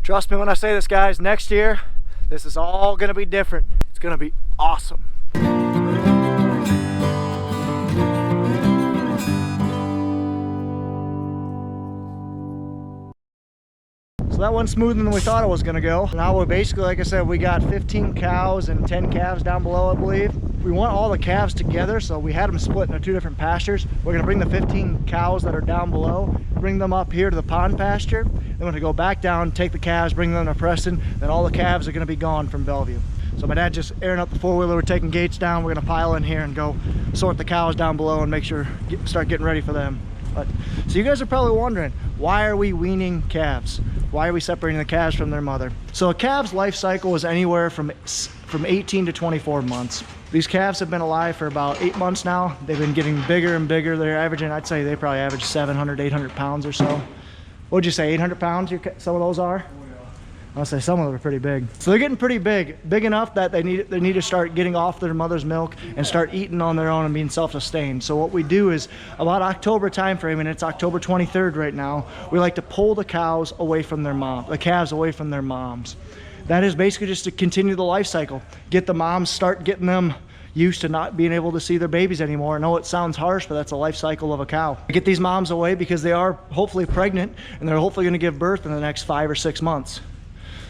Trust me when I say this, guys, next year, this is all gonna be different. It's gonna be awesome. So that went smoother than we thought it was gonna go. Now we're basically, like I said, we got 15 cows and 10 calves down below, I believe. We want all the calves together, so we had them split into 2 different pastures. We're gonna bring the 15 cows that are down below, bring them up here to the pond pasture. Then we're gonna go back down, take the calves, bring them to Preston, then all the calves are gonna be gone from Bellevue. So my dad just airing up the 4-wheeler, we're taking gates down, we're gonna pile in here and go sort the cows down below and make sure, start getting ready for them. So you guys are probably wondering, why are we weaning calves? Why are we separating the calves from their mother? So a calf's life cycle is anywhere from 18 to 24 months. These calves have been alive for about 8 months now. They've been getting bigger and bigger. They're averaging, I'd say they probably average 700, 800 pounds or so. What'd you say, 800 pounds some of those are? I'll say some of them are pretty big. So they're getting pretty big enough that they need to start getting off their mother's milk and start eating on their own and being self-sustained. So what we do is about October time frame, and it's October 23rd right now, we like to pull the cows away from their the calves away from their moms. That is basically just to continue the life cycle. Get the moms, start getting them used to not being able to see their babies anymore. I know it sounds harsh, but that's a life cycle of a cow. Get these moms away because they are hopefully pregnant and they're hopefully gonna give birth in the next 5 or 6 months.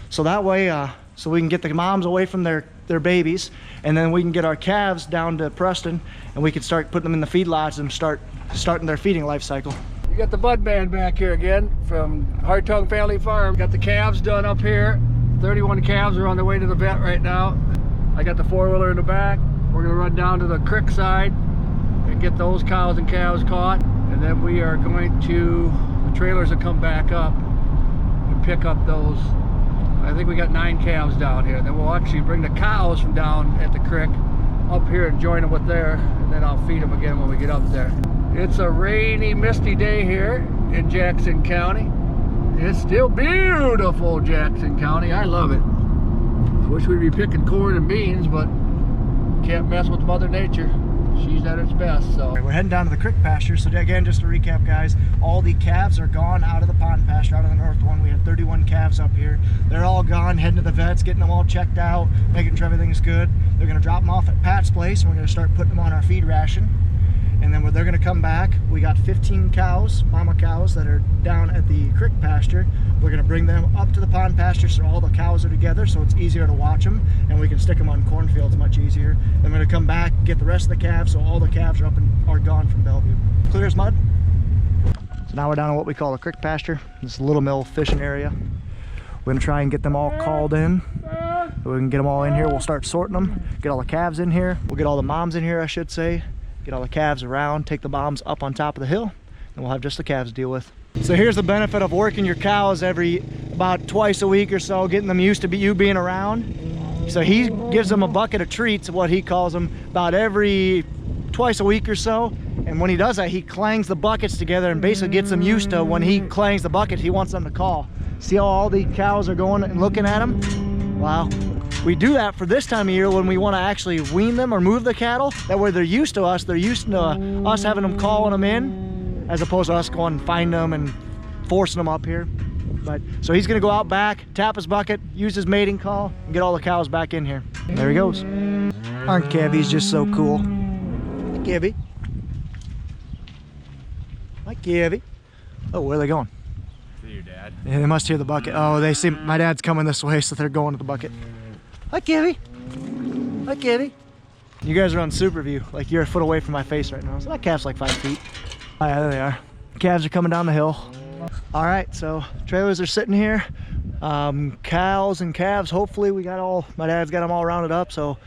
So that way, so we can get the moms away from their babies, and then we can get our calves down to Preston, and we can start putting them in the feedlots and starting their feeding life cycle. You got the bud man back here again from Hartung Family Farm. Got the calves done up here. 31 calves are on their way to the vet right now. I got the 4-wheeler in the back. We're gonna run down to the creek side and get those cows and calves caught, and then we are going to, the trailers will come back up and pick up those. I think we got 9 calves down here. Then we'll actually bring the cows from down at the creek up here and join them with there, and then I'll feed them again when we get up there. It's a rainy, misty day here in Jackson County. It's still beautiful, Jackson County. I love it. I wish we'd be picking corn and beans, but can't mess with Mother Nature. She's at its best. So we're heading down to the creek pasture. So again, just to recap, guys, all the calves are gone out of the pond pasture, out of the north one. We had 31 calves up here. They're all gone, heading to the vets, getting them all checked out, making sure everything's good. They're gonna drop them off at Pat's place, and we're gonna start putting them on our feed ration. And then they're gonna come back. We got 15 cows, mama cows, that are down at the creek pasture. We're gonna bring them up to the pond pasture so all the cows are together, so it's easier to watch them, and we can stick them on cornfields much easier. Then we're gonna come back, get the rest of the calves, so all the calves are up and are gone from Bellevue. Clear as mud. So now we're down in what we call the creek pasture. This is a little mill fishing area. We're gonna try and get them all called in. So we can get them all in here. We'll start sorting them, get all the calves in here. We'll get all the moms in here, I should say. Get all the calves around, take the moms up on top of the hill, and we'll have just the calves to deal with. So here's the benefit of working your cows about twice a week or so, getting them used to you being around. So he gives them a bucket of treats, what he calls them, about twice a week or so. And when he does that, he clangs the buckets together and basically gets them used to when he clangs the bucket, he wants them to call. See how all the cows are going and looking at him? Wow. We do that for this time of year when we want to actually wean them or move the cattle. That way they're used to us. They're used to us having them calling them in, as opposed to us going and find them and forcing them up here. So he's going to go out back, tap his bucket, use his mating call, and get all the cows back in here. There he goes. Aren't Kevy's just so cool? Hi, Kevy. Hi, Kevy. Oh, where are they going? To your dad. Yeah, they must hear the bucket. Oh, they see my dad's coming this way, so they're going to the bucket. Hi, Kevy. Hi, Kevy. You guys are on super view. Like, you're a foot away from my face right now. So that calf's like 5 feet. Oh, yeah, there they are. Calves are coming down the hill. All right, so trailers are sitting here. Cows and calves, hopefully my dad's got them all rounded up, so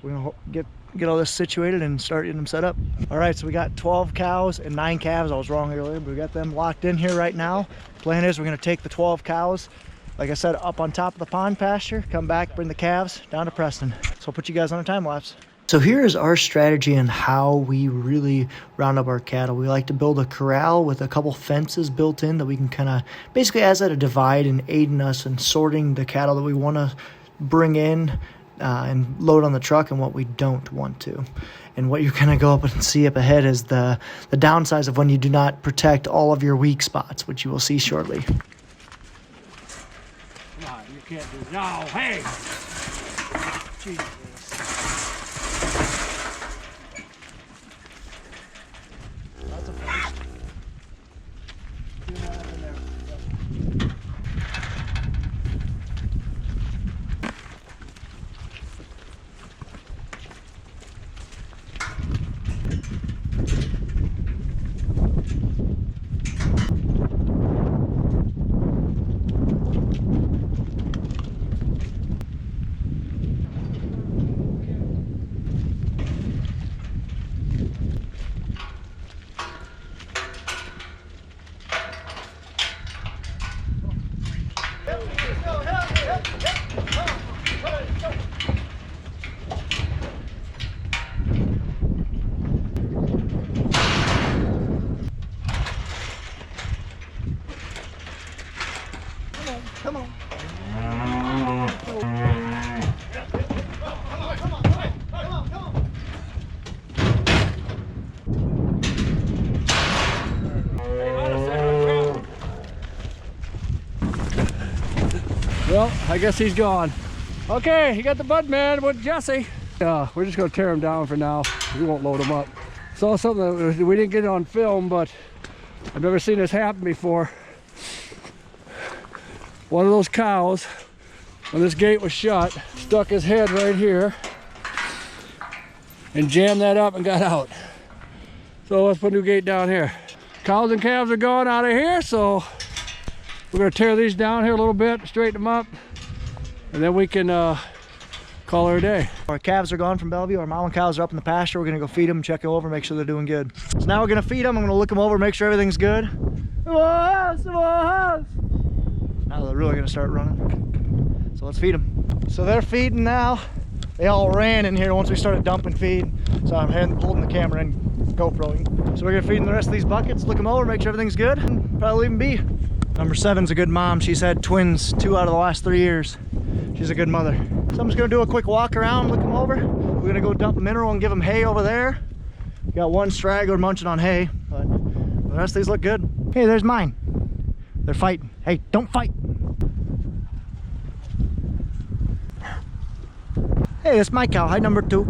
we're gonna get all this situated and start getting them set up. All right, so we got 12 cows and 9 calves. I was wrong earlier, but we got them locked in here right now. Plan is we're gonna take the 12 cows, like I said, up on top of the pond pasture, come back, bring the calves down to Preston. So I'll put you guys on a time lapse. So here is our strategy on how we really round up our cattle. We like to build a corral with a couple fences built in that we can kind of basically as at a divide and aiding us in sorting the cattle that we want to bring in and load on the truck and what we don't want to. And what you're going to go up and see up ahead is the downsides of when you do not protect all of your weak spots, which you will see shortly. Come on, you can't do no. Hey! Jesus. That's a first. Come on. Well, I guess he's gone. Okay, you got the bud man with Jesse. We're just gonna tear him down for now. We won't load him up. Saw something that we didn't get on film, but I've never seen this happen before. One of those cows, when this gate was shut, stuck his head right here and jammed that up and got out. So let's put a new gate down here. Cows and calves are gone out of here, so we're gonna tear these down here a little bit, straighten them up, and then we can call her a day. Our calves are gone from Bellevue. Our mama cows are up in the pasture. We're gonna go feed them, check them over, make sure they're doing good. So now we're gonna feed them. I'm gonna look them over, make sure everything's good. Now they're really gonna start running. So let's feed them. So they're feeding now. They all ran in here once we started dumping feed. So I'm holding the camera and GoProing. So we're gonna feed them the rest of these buckets, look them over, make sure everything's good, and probably leave them be. Number 7's a good mom. She's had twins 2 out of the last 3 years. She's a good mother. So I'm just gonna do a quick walk around, look them over. We're gonna go dump mineral and give them hay over there. Got one straggler munching on hay, but the rest of these look good. Hey, there's mine. They're fighting. Hey, don't fight. Hey, it's my cow. Hi, number 2.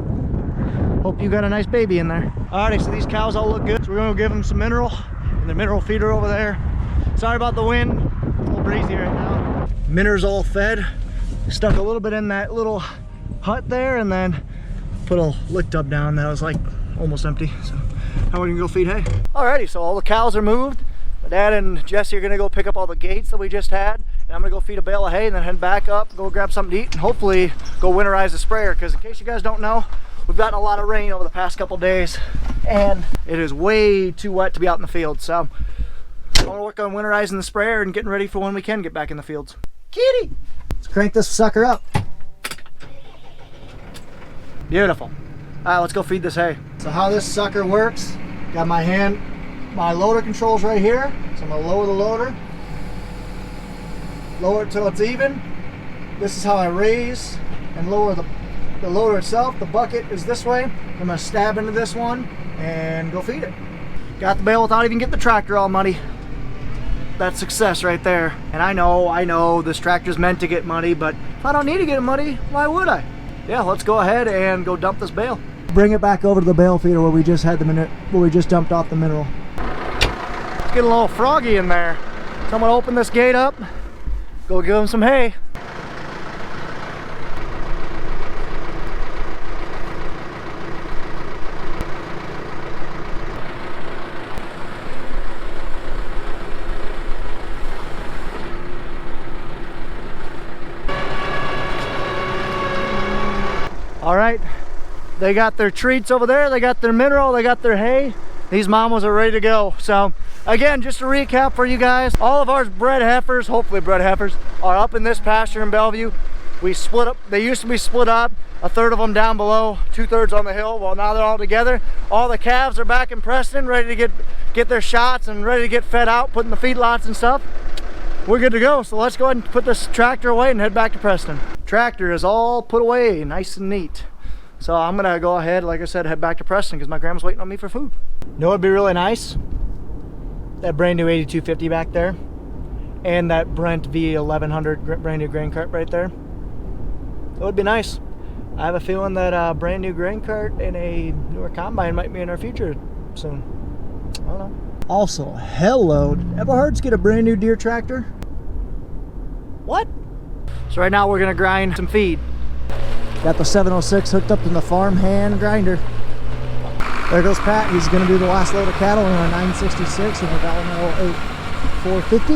Hope you got a nice baby in there. Alrighty, so these cows all look good. So we're gonna give them some mineral and the mineral feeder over there. Sorry about the wind. It's a little breezy right now. Minner's all fed. Stuck a little bit in that little hut there and then put a lick tub down that was like almost empty. So now we're gonna go feed hay. Alrighty, so all the cows are moved. My dad and Jesse are gonna go pick up all the gates that we just had, and I'm gonna go feed a bale of hay and then head back up, go grab something to eat, and hopefully go winterize the sprayer, because in case you guys don't know, we've gotten a lot of rain over the past couple days and it is way too wet to be out in the field. So I want to work on winterizing the sprayer and getting ready for when we can get back in the fields. Kitty! Let's crank this sucker up. Beautiful. Alright, let's go feed this hay. So how this sucker works, got my loader controls right here. So I'm going to lower the loader. Lower it till it's even. This is how I raise and lower the loader itself. The bucket is this way. I'm going to stab into this one and go feed it. Got the bale without even getting the tractor all muddy. That's success right there. And I know this tractor's meant to get muddy, but if I don't need to get it muddy, why would I? Yeah, let's go ahead and go dump this bale. Bring it back over to the bale feeder where we just had where we just dumped off the mineral. It's getting a little froggy in there. So I'm gonna open this gate up, go give them some hay. All right, they got their treats over there, they got their mineral, they got their hay. These mamas are ready to go. So again, just to recap for you guys, all of our bred heifers, hopefully bred heifers, are up in this pasture in Bellevue. We split up, they used to be split up, a third of them down below, 2/3 on the hill. Well, now they're all together. All the calves are back in Preston, ready to get their shots and ready to get fed out, put in the feedlots and stuff. We're good to go, so let's go ahead and put this tractor away and head back to Preston. Tractor is all put away, nice and neat. So I'm gonna go ahead, like I said, head back to Preston because my grandma's waiting on me for food. You know what'd be really nice? That brand new 8250 back there. and that Brent V1100 brand new grain cart right there. It would be nice. I have a feeling that a brand new grain cart and a newer combine might be in our future soon. I don't know. Also, hello, did Everhards get a brand new Deere tractor? What? So right now we're gonna grind some feed. Got the 706 hooked up in the farm hand grinder. There goes Pat. He's gonna do the last load of cattle in a 966 and a Davenport 450.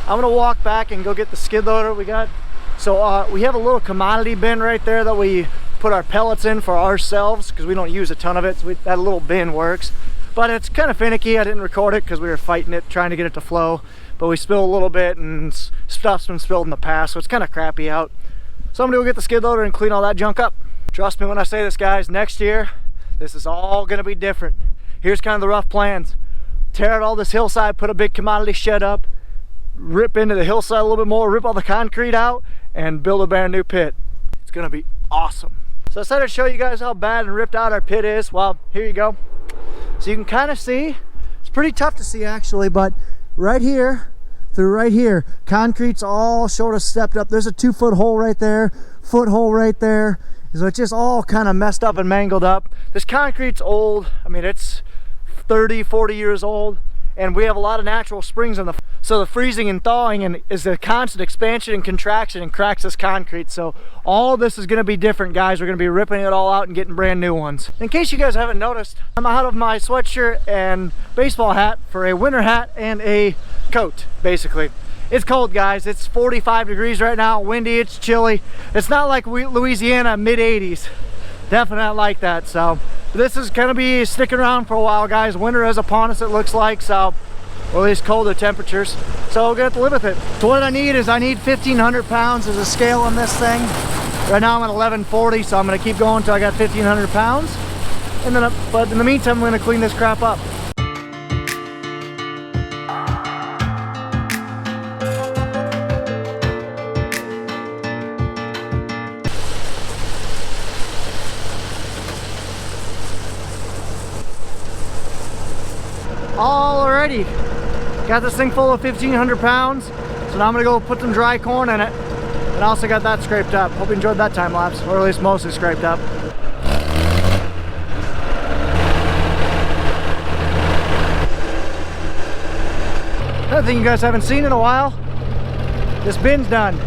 I'm gonna walk back and go get the skid loader we got. So we have a little commodity bin right there that we put our pellets in for ourselves because we don't use a ton of it. So that little bin works, but it's kind of finicky. I didn't record it because we were fighting it, trying to get it to flow. But we spilled a little bit and stuff's been spilled in the past, so it's kind of crappy out. So I'm gonna go get the skid loader and clean all that junk up. Trust me when I say this, guys, next year, this is all gonna be different. Here's kind of the rough plans. Tear out all this hillside, put a big commodity shed up, rip into the hillside a little bit more, rip all the concrete out, and build a brand new pit. It's gonna be awesome. So I said I'd show you guys how bad and ripped out our pit is. Well, here you go. So you can kind of see, it's pretty tough to see actually, but right here, through right here, concrete's all sort of stepped up. There's a 2-foot hole right there, foot hole right there. So it's just all kind of messed up and mangled up. This concrete's old. I mean, it's 30, 40 years old, and we have a lot of natural springs in the, so the freezing and thawing and is a constant expansion and contraction and cracks this concrete. So all this is gonna be different, guys. We're gonna be ripping it all out and getting brand new ones. In case you guys haven't noticed, I'm out of my sweatshirt and baseball hat for a winter hat and a coat, basically. It's cold, guys. It's 45 degrees right now, windy, it's chilly. It's not like Louisiana mid-80s. Definitely not like that. So this is gonna be sticking around for a while, guys. Winter is upon us, it looks like, so, or at least colder temperatures. So we're gonna have to live with it. So what I need 1,500 pounds as a scale on this thing. Right now I'm at 1140, so I'm gonna keep going until I got 1,500 pounds. And then, but in the meantime, I'm gonna clean this crap up. Alrighty, got this thing full of 1,500 pounds. So now I'm gonna go put some dry corn in it. And I also got that scraped up. Hope you enjoyed that time lapse, or at least mostly scraped up. Another thing you guys haven't seen in a while, this bin's done.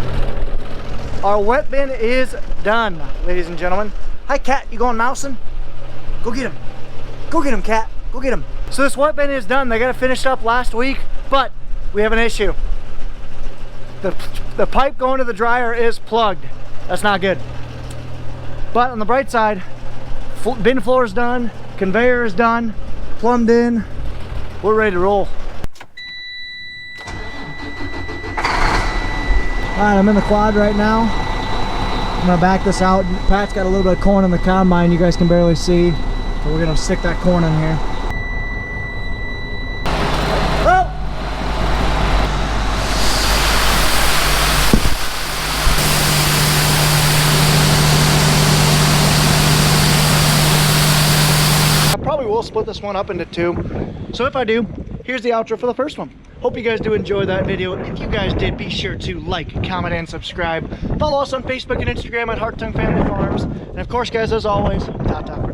Our wet bin is done, ladies and gentlemen. Hi, Cat, you going mousing? Go get him. Go get him, Cat. Go get him. So this wet bin is done. They got it finished up last week, but we have an issue. The pipe going to the dryer is plugged. That's not good. But on the bright side, bin floor is done, conveyor is done, plumbed in. We're ready to roll. All right, I'm in the quad right now. I'm gonna back this out. Pat's got a little bit of corn in the combine you guys can barely see. So we're gonna stick that corn in here. We'll split this one up into two. So if I do, here's the outro for the first one. Hope you guys do enjoy that video. If you guys did, be sure to like, comment, and subscribe. Follow us on Facebook and Instagram at Hartung Family Farms. And of course, guys, as always, ta-ta.